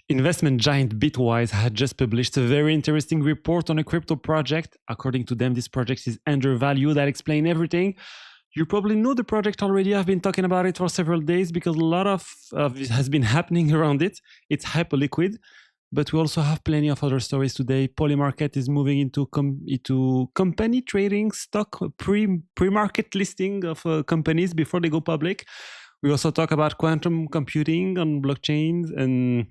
Investment giant Bitwise had just published a very interesting report on a crypto project. According to them, this project is undervalued. I'll explain everything. You probably know the project already. I've been talking about it for several days because a lot of it has been happening around it. It's Hyperliquid, but we also have plenty of other stories today. Polymarket is moving into company trading, stock pre-market listing of companies before they go public. We also talk about quantum computing on blockchains, and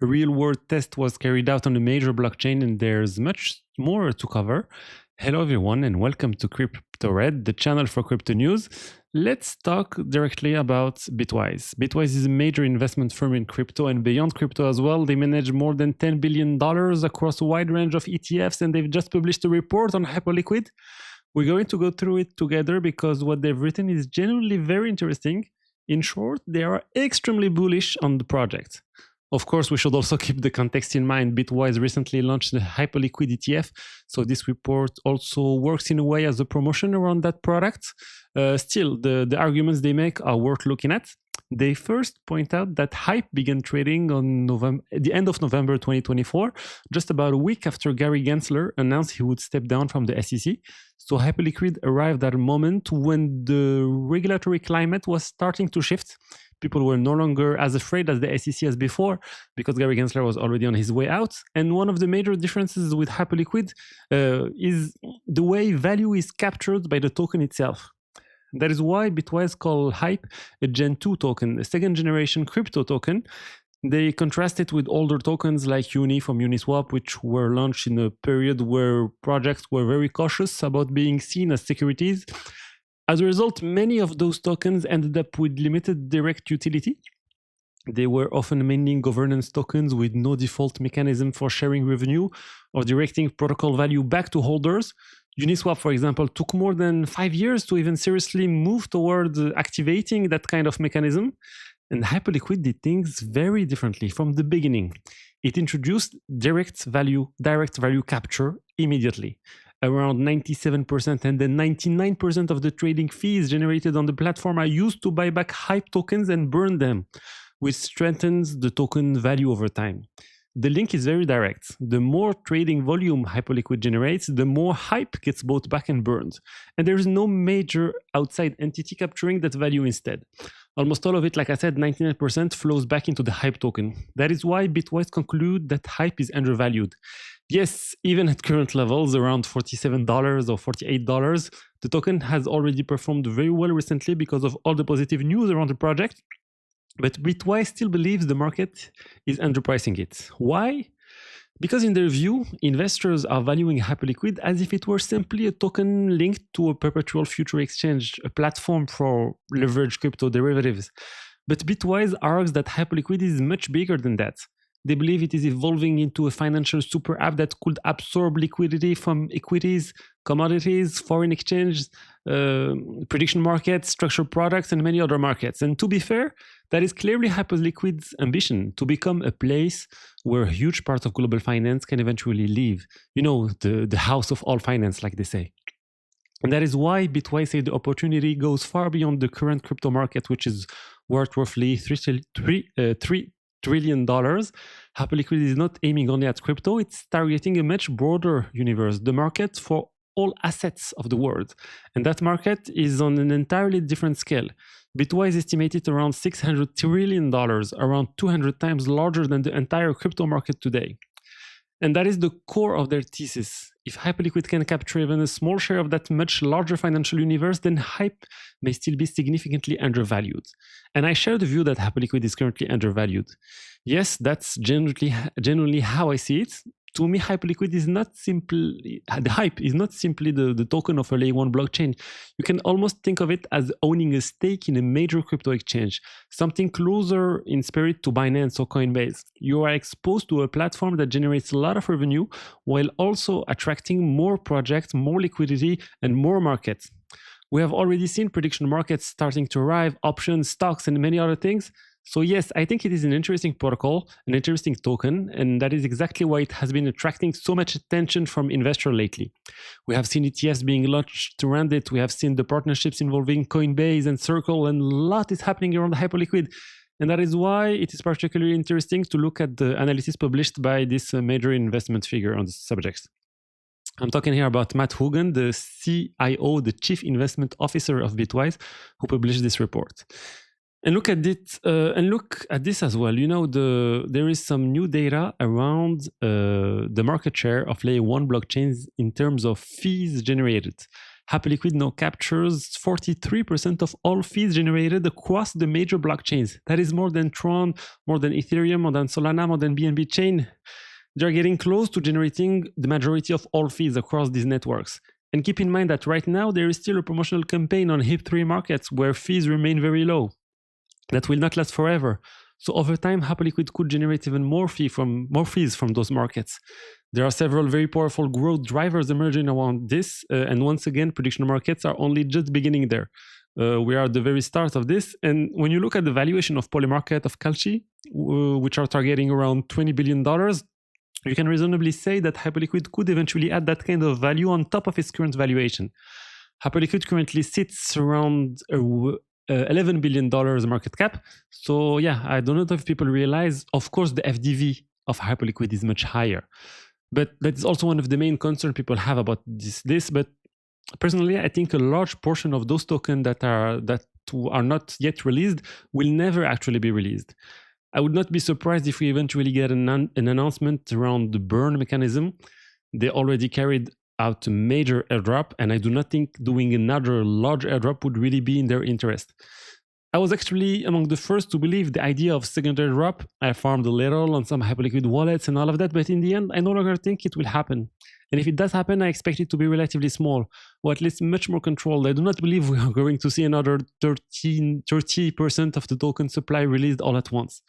a real-world test was carried out on a major blockchain, and there's much more to cover. Hello everyone, and welcome to Crypto Red, the channel for crypto news. Let's talk directly about Bitwise. Bitwise is a major investment firm in crypto and beyond crypto as well. They manage more than $10 billion across a wide range of ETFs, and they've just published a report on Hyperliquid. We're going to go through it together because what they've written is genuinely very interesting. In short, they are extremely bullish on the project. Of course, we should also keep the context in mind. Bitwise recently launched the Hyperliquid ETF, so this report also works in a way as a promotion around that product. Still, the arguments they make are worth looking at. They first point out that Hype began trading on the end of November 2024, just about a week after Gary Gensler announced he would step down from the SEC. So Hyperliquid arrived at a moment when the regulatory climate was starting to shift. People were no longer as afraid as the SEC as before because Gary Gensler was already on his way out. And one of the major differences with Hyperliquid is the way value is captured by the token itself. That is why Bitwise called Hype a Gen 2 token, a second generation crypto token. They contrast it with older tokens like Uni from Uniswap, which were launched in a period where projects were very cautious about being seen as securities. As a result, many of those tokens ended up with limited direct utility. They were often mainly governance tokens with no default mechanism for sharing revenue or directing protocol value back to holders. Uniswap, for example, took more than 5 years to even seriously move toward activating that kind of mechanism. And Hyperliquid did things very differently from the beginning. It introduced direct value capture immediately. Around 97% and then 99% of the trading fees generated on the platform are used to buy back Hype tokens and burn them, which strengthens the token value over time. The link is very direct. The more trading volume Hyperliquid generates, the more Hype gets bought back and burned. And there is no major outside entity capturing that value instead. Almost all of it, like I said, 99% flows back into the Hype token. That is why Bitwise conclude that Hype is undervalued. Yes, even at current levels, around $47 or $48, the token has already performed very well recently because of all the positive news around the project. But Bitwise still believes the market is underpricing it. Why? Because in their view, investors are valuing Hyperliquid as if it were simply a token linked to a perpetual future exchange, a platform for leveraged crypto derivatives. But Bitwise argues that Hyperliquid is much bigger than that. They believe it is evolving into a financial super app that could absorb liquidity from equities, commodities, foreign exchange, prediction markets, structured products, and many other markets. And to be fair, that is clearly Hyperliquid's ambition, to become a place where a huge part of global finance can eventually live. You know, the house of all finance, like they say. And that is why Bitwise say the opportunity goes far beyond the current crypto market, which is worth roughly $3 trillion. Hyperliquid is not aiming only at crypto, it's targeting a much broader universe, the market for all assets of the world. And that market is on an entirely different scale. Bitwise estimated around $600 trillion, around 200 times larger than the entire crypto market today. And that is the core of their thesis. If Hyperliquid can capture even a small share of that much larger financial universe, then Hype may still be significantly undervalued. And I share the view that Hyperliquid is currently undervalued. Yes, that's generally how I see it. To me, Hyperliquid is not simply, the Hype is not simply the token of a layer 1 blockchain. You can almost think of it as owning a stake in a major crypto exchange, something closer in spirit to Binance or Coinbase. You are exposed to a platform that generates a lot of revenue while also attracting more projects, more liquidity, and more markets. We have already seen prediction markets starting to arrive, options, stocks, and many other things. So yes, I think it is an interesting protocol, an interesting token, and that is exactly why it has been attracting so much attention from investors lately. We have seen ETFs being launched around it. We have seen the partnerships involving Coinbase and Circle, and a lot is happening around Hyperliquid. And that is why it is particularly interesting to look at the analysis published by this major investment figure on this subject. I'm talking here about Matt Hoogan, the CIO, the Chief Investment Officer of Bitwise, who published this report. And look at it, and look at this as well. You know, there is some new data around the market share of layer 1 blockchains in terms of fees generated. Hyperliquid now captures 43% of all fees generated across the major blockchains. That is more than Tron, more than Ethereum, more than Solana, more than BNB Chain. They're getting close to generating the majority of all fees across these networks. And keep in mind that right now there is still a promotional campaign on HIP3 markets where fees remain very low. That will not last forever. So over time, Hyperliquid could generate even more fees from those markets. There are several very powerful growth drivers emerging around this. And once again, prediction markets are only just beginning there. We are at the very start of this. And when you look at the valuation of Polymarket of Kalshi, which are targeting around $20 billion, you can reasonably say that Hyperliquid could eventually add that kind of value on top of its current valuation. Hyperliquid currently sits around $11 billion market cap. So yeah, I don't know if people realize, of course, the FDV of Hyperliquid is much higher. But that is also one of the main concerns people have about this. But personally, I think a large portion of those tokens that are not yet released will never actually be released. I would not be surprised if we eventually get an announcement around the burn mechanism. They already carried out a major airdrop, and I do not think doing another large airdrop would really be in their interest. I was actually among the first to believe the idea of secondary airdrop. I farmed a little on some Hyperliquid wallets and all of that, but in the end, I no longer think it will happen. And if it does happen, I expect it to be relatively small, or at least much more controlled. I do not believe we are going to see another 30% of the token supply released all at once.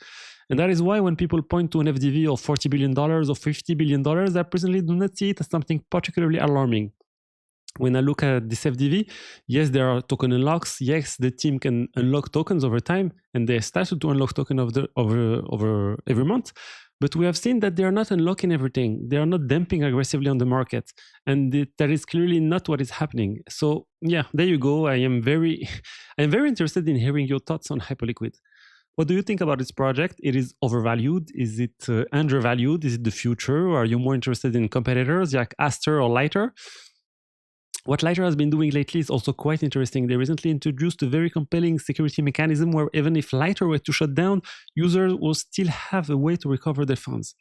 And that is why when people point to an FDV of $40 billion or $50 billion, I personally do not see it as something particularly alarming. When I look at this FDV, yes, there are token unlocks. Yes, the team can unlock tokens over time, and they started to unlock tokens over every month. But we have seen that they are not unlocking everything. They are not dumping aggressively on the market. And that is clearly not what is happening. So yeah, there you go. I am very interested in hearing your thoughts on Hyperliquid. What do you think about this project? It is overvalued? Is it undervalued? Is it the future? Or are you more interested in competitors like Aster or Lighter? What Lighter has been doing lately is also quite interesting. They recently introduced a very compelling security mechanism where even if Lighter were to shut down, users will still have a way to recover their funds.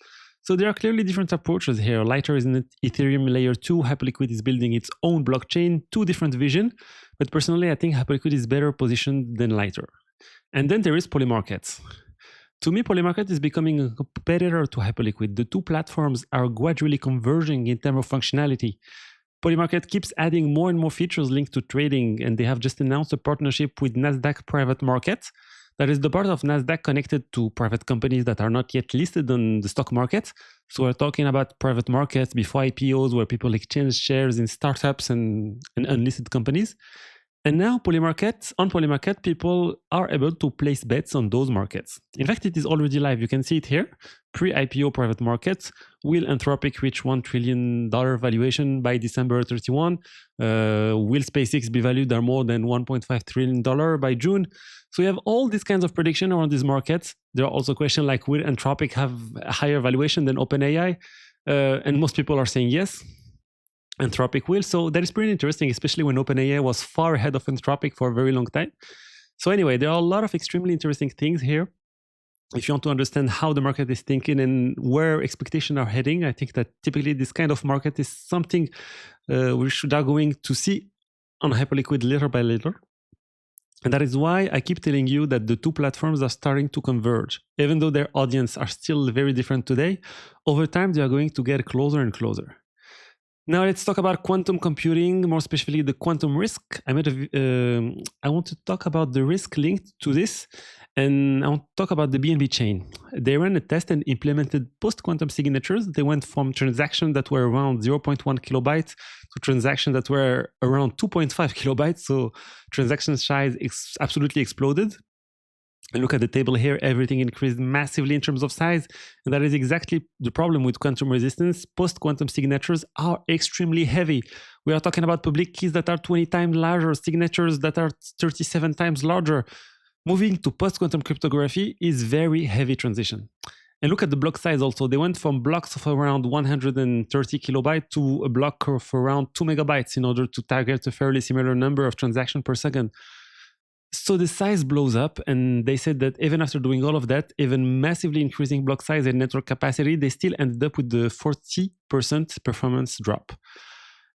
So there are clearly different approaches here. Lighter is in Ethereum layer 2, Hyperliquid is building its own blockchain, two different visions. But personally, I think Hyperliquid is better positioned than Lighter. And then there is Polymarket. To me, Polymarket is becoming a competitor to Hyperliquid. The two platforms are gradually converging in terms of functionality. Polymarket keeps adding more and more features linked to trading, and they have just announced a partnership with Nasdaq Private Market. That is the part of Nasdaq connected to private companies that are not yet listed on the stock market. So we're talking about private markets before IPOs, where people exchange shares in startups and unlisted companies. And now on Polymarket, people are able to place bets on those markets. In fact, it is already live. You can see it here. Pre-IPO private markets. Will Anthropic reach $1 trillion valuation by December 31? Will SpaceX be valued at more than $1.5 trillion by June? So you have all these kinds of prediction around these markets. There are also questions like, will Anthropic have a higher valuation than OpenAI? And most people are saying yes. Anthropic will. So that is pretty interesting, especially when OpenAI was far ahead of Anthropic for a very long time. So anyway, there are a lot of extremely interesting things here. If you want to understand how the market is thinking and where expectations are heading, I think that typically this kind of market is something we are going to see on Hyperliquid little by little. And that is why I keep telling you that the two platforms are starting to converge. Even though their audience are still very different today, over time they are going to get closer and closer. Now let's talk about quantum computing, more especially the quantum risk. I want to talk about the risk linked to this, and I want to talk about the BNB Chain. They ran a test and implemented post-quantum signatures. They went from transactions that were around 0.1 kilobytes to transactions that were around 2.5 kilobytes. So transaction size absolutely exploded. And look at the table here, everything increased massively in terms of size. And that is exactly the problem with quantum resistance. Post-quantum signatures are extremely heavy. We are talking about public keys that are 20 times larger, signatures that are 37 times larger. Moving to post-quantum cryptography is very heavy transition. And look at the block size also. They went from blocks of around 130 kilobytes to a block of around 2 megabytes in order to target a fairly similar number of transactions per second. So the size blows up, and they said that even after doing all of that, even massively increasing block size and network capacity, they still ended up with the 40% performance drop.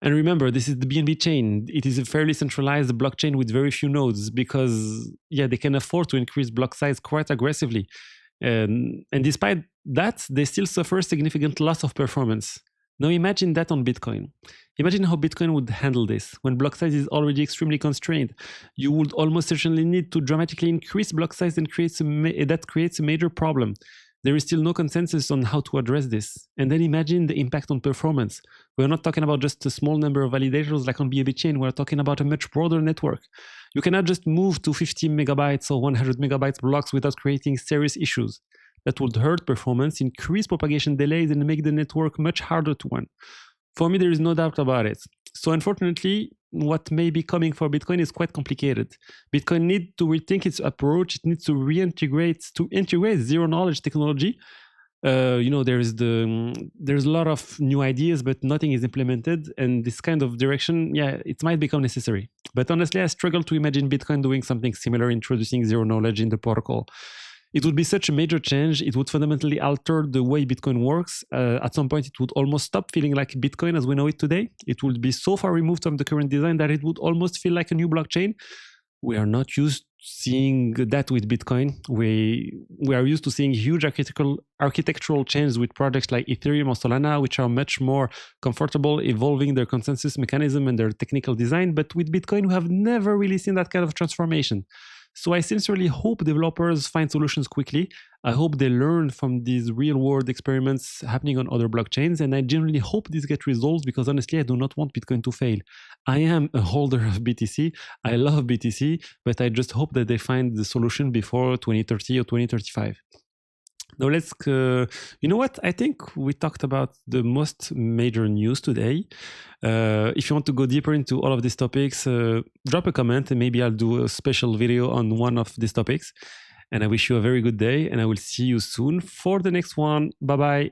And remember, this is the BNB chain. It is a fairly centralized blockchain with very few nodes because, yeah, they can afford to increase block size quite aggressively. And despite that, they still suffer significant loss of performance. Now imagine that on Bitcoin. Imagine how Bitcoin would handle this. When block size is already extremely constrained, you would almost certainly need to dramatically increase block size, and that creates a major problem. There is still no consensus on how to address this. And then imagine the impact on performance. We're not talking about just a small number of validators like on BNB Chain. We're talking about a much broader network. You cannot just move to 50 megabytes or 100 megabytes blocks without creating serious issues. That would hurt performance, increase propagation delays, and make the network much harder to run. For me, there is no doubt about it. So unfortunately, what may be coming for Bitcoin is quite complicated. Bitcoin needs to rethink its approach. It needs to integrate zero-knowledge technology. There's a lot of new ideas, but nothing is implemented. And this kind of direction, it might become necessary. But honestly, I struggle to imagine Bitcoin doing something similar, introducing zero-knowledge in the protocol. It would be such a major change. It would fundamentally alter the way Bitcoin works. At some point, it would almost stop feeling like Bitcoin as we know it today. It would be so far removed from the current design that it would almost feel like a new blockchain. We are not used to seeing that with Bitcoin. We are used to seeing huge architectural changes with projects like Ethereum or Solana, which are much more comfortable evolving their consensus mechanism and their technical design. But with Bitcoin, we have never really seen that kind of transformation. So I sincerely hope developers find solutions quickly. I hope they learn from these real-world experiments happening on other blockchains, and I genuinely hope these get resolved because honestly, I do not want Bitcoin to fail. I am a holder of BTC. I love BTC, but I just hope that they find the solution before 2030 or 2035. Now you know what? I think we talked about the most major news today. If you want to go deeper into all of these topics, drop a comment and maybe I'll do a special video on one of these topics. And I wish you a very good day and I will see you soon for the next one. Bye-bye.